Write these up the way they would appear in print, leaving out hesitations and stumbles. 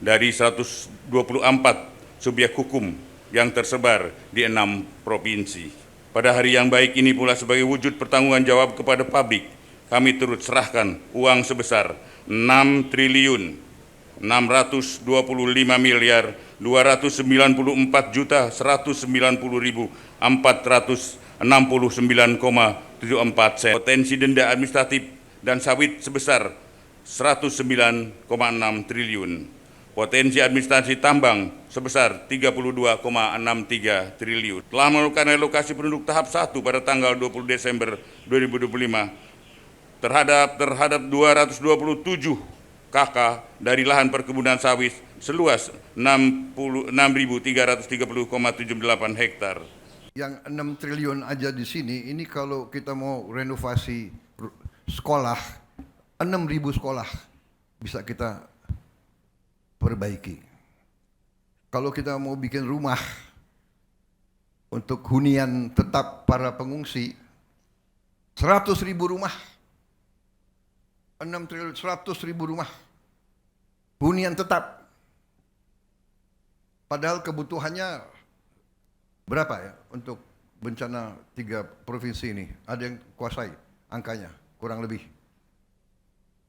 dari 124 subjek hukum yang tersebar di 6 provinsi. Pada hari yang baik ini pula sebagai wujud pertanggunggan jawab kepada publik, kami turut serahkan uang sebesar 6 triliun 625 miliar 294 juta 190.469,74 sen. Potensi denda administratif dan sawit sebesar 109,6 triliun. Potensi administrasi tambang sebesar 32,63 triliun. Telah melakukan relokasi penduduk tahap 1 pada tanggal 20 Desember 2025 terhadap 227 KK dari lahan perkebunan sawit seluas 6.330,78 hektar. Yang 6 triliun aja di sini, ini kalau kita mau renovasi sekolah, 6.000 sekolah bisa kita perbaiki. Kalau kita mau bikin rumah untuk hunian tetap para pengungsi, 100.000 rumah, 6 triliun 100.000 rumah hunian tetap. Padahal kebutuhannya berapa ya untuk bencana 3 provinsi ini? Ada yang kuasai angkanya kurang lebih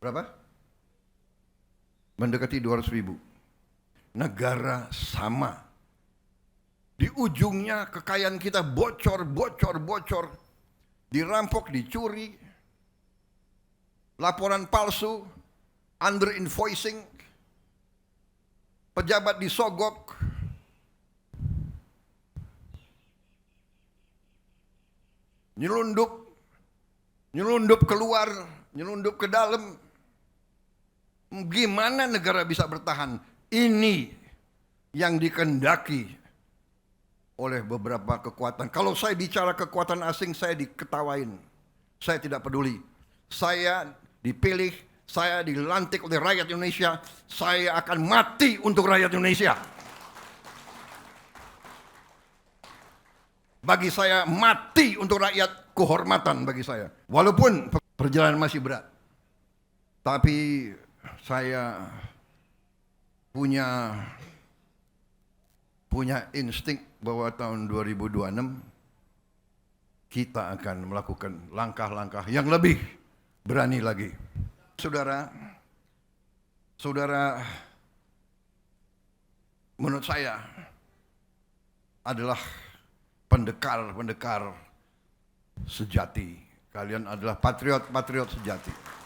berapa? Mendekati 200.000. Negara sama. Di ujungnya kekayaan kita bocor, dirampok, dicuri, laporan palsu, under invoicing, pejabat disogok, nyelundup keluar, nyelundup ke dalam. Gimana negara bisa bertahan? Ini yang dikehendaki oleh beberapa kekuatan. Kalau saya bicara kekuatan asing, saya diketawain. Saya tidak peduli. Saya dipilih, saya dilantik oleh rakyat Indonesia, saya akan mati untuk rakyat Indonesia. Bagi saya mati untuk rakyat, kehormatan bagi saya. Walaupun perjalanan masih berat. Tapi saya punya insting bahwa tahun 2026 kita akan melakukan langkah-langkah yang lebih berani lagi. Saudara, menurut saya adalah pendekar sejati. Kalian adalah patriot sejati.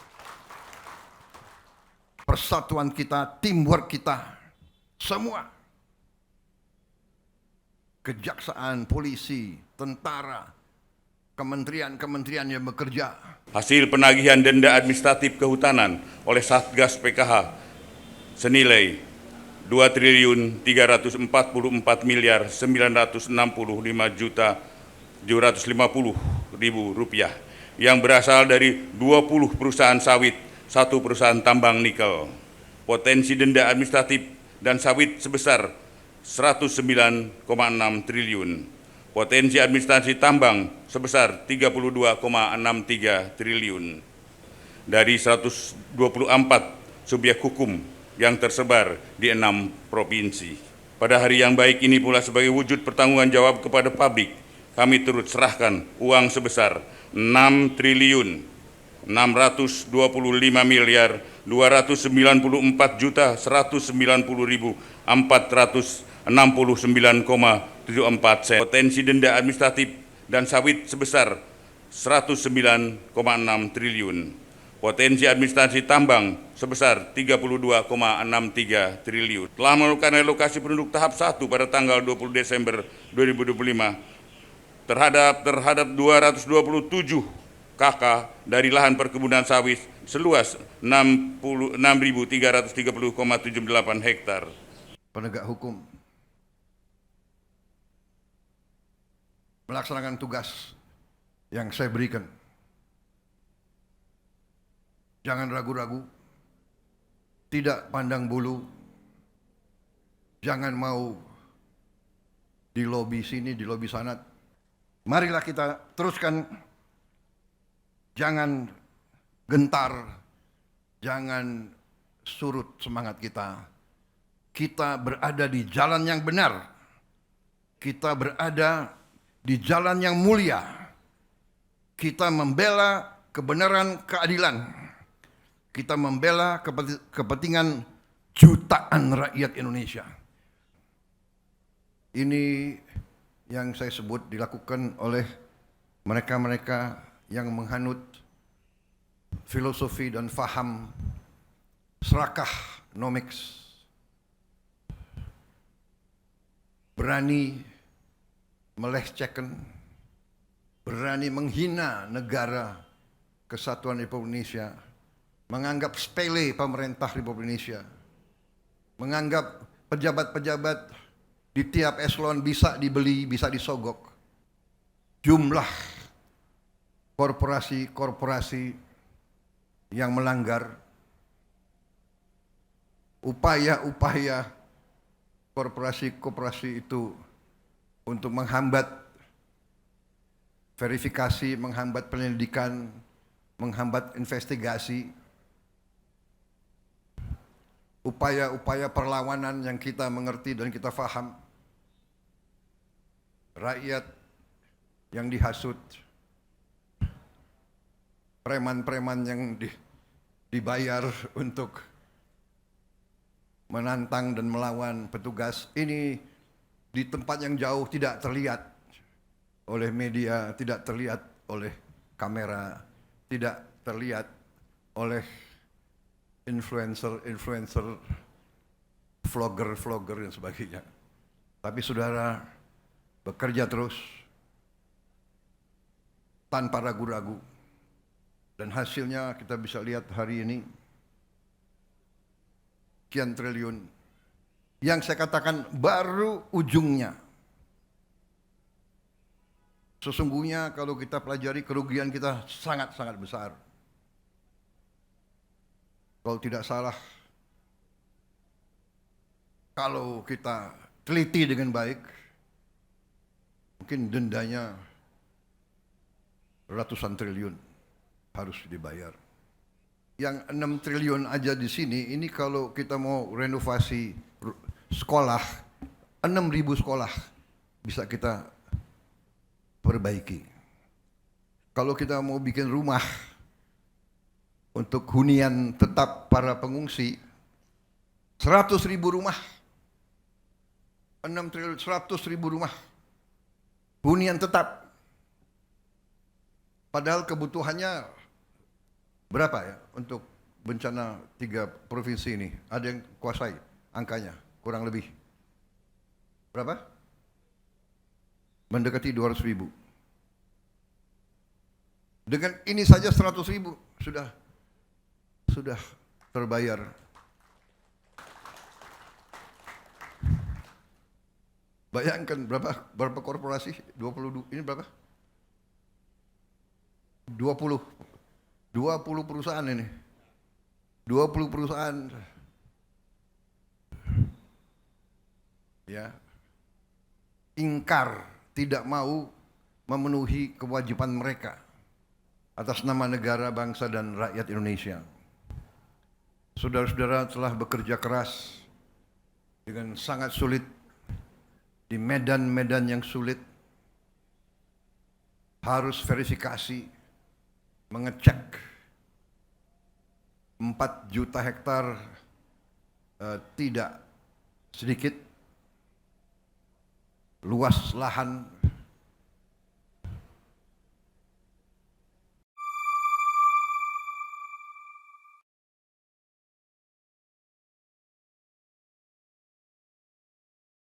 Persatuan kita, teamwork kita, semua. Kejaksaan, polisi, tentara, kementerian yang bekerja. Hasil penagihan denda administratif kehutanan oleh Satgas PKH senilai 2.344 miliar 965 juta 750.000 rupiah yang berasal dari 20 perusahaan sawit, 1 perusahaan tambang nikel. Potensi denda administratif dan sawit sebesar 109,6 triliun. Potensi administrasi tambang sebesar 32,63 triliun. Dari 124 subjek hukum yang tersebar di 6 provinsi. Pada hari yang baik ini pula sebagai wujud pertanggunggan jawab kepada publik, kami turut serahkan uang sebesar 6 triliun 625 miliar 294 juta 190.469,74 sen. Potensi denda administratif dan sawit sebesar 109,6 triliun. Potensi administrasi tambang sebesar 32,63 triliun. Telah melakukan relokasi penduduk tahap 1 pada tanggal 20 Desember 2025 terhadap 227 KK dari lahan perkebunan sawit seluas 6.330,78 hektar. Penegak hukum melaksanakan tugas yang saya berikan. Jangan ragu-ragu, tidak pandang bulu, jangan mau di lobi sini, di lobi sana. Marilah kita teruskan, jangan gentar, jangan surut semangat kita. kita berada di jalan yang benar, kita berada di jalan yang mulia, kita membela kebenaran, keadilan, kita membela kepentingan jutaan rakyat Indonesia. Ini yang saya sebut dilakukan oleh mereka-mereka yang menghanut filosofi dan faham serakah nomics, berani melecehkan, berani menghina negara kesatuan Republik Indonesia, menganggap sepele pemerintah Republik Indonesia, menganggap pejabat-pejabat di tiap eselon bisa dibeli, bisa disogok. Jumlah korporasi-korporasi yang melanggar, upaya-upaya korporasi-korporasi itu untuk menghambat verifikasi, menghambat penyelidikan, menghambat investigasi, upaya-upaya perlawanan yang kita mengerti dan kita faham, rakyat yang dihasut, preman-preman yang dibayar untuk menantang dan melawan petugas, ini di tempat yang jauh tidak terlihat oleh media, tidak terlihat oleh kamera, tidak terlihat oleh influencer, vlogger dan sebagainya. Tapi saudara bekerja terus tanpa ragu-ragu, dan hasilnya kita bisa lihat hari ini sekian triliun. Yang saya katakan baru ujungnya. Sesungguhnya kalau kita pelajari kerugian kita sangat-sangat besar. Kalau tidak salah, kalau kita teliti dengan baik, mungkin dendanya ratusan triliun harus dibayar. Yang 6 triliun aja di sini, ini kalau kita mau renovasi sekolah, 6.000 sekolah bisa kita perbaiki. Kalau kita mau bikin rumah untuk hunian tetap para pengungsi, 100.000 rumah, 6 triliun, 100.000 rumah hunian tetap. Padahal kebutuhannya berapa ya untuk bencana 3 provinsi ini? Ada yang kuasai angkanya, kurang lebih berapa? Mendekati 200.000. Dengan ini saja 100.000 sudah terbayar. Bayangkan berapa korporasi? 22, ini berapa? 20 perusahaan ini. 20 perusahaan. Ya. Ingkar, tidak mau memenuhi kewajiban mereka atas nama negara, bangsa dan rakyat Indonesia. Saudara-saudara telah bekerja keras dengan sangat sulit di medan-medan yang sulit, harus verifikasi, mengecek 4 juta hektar, tidak sedikit luas lahan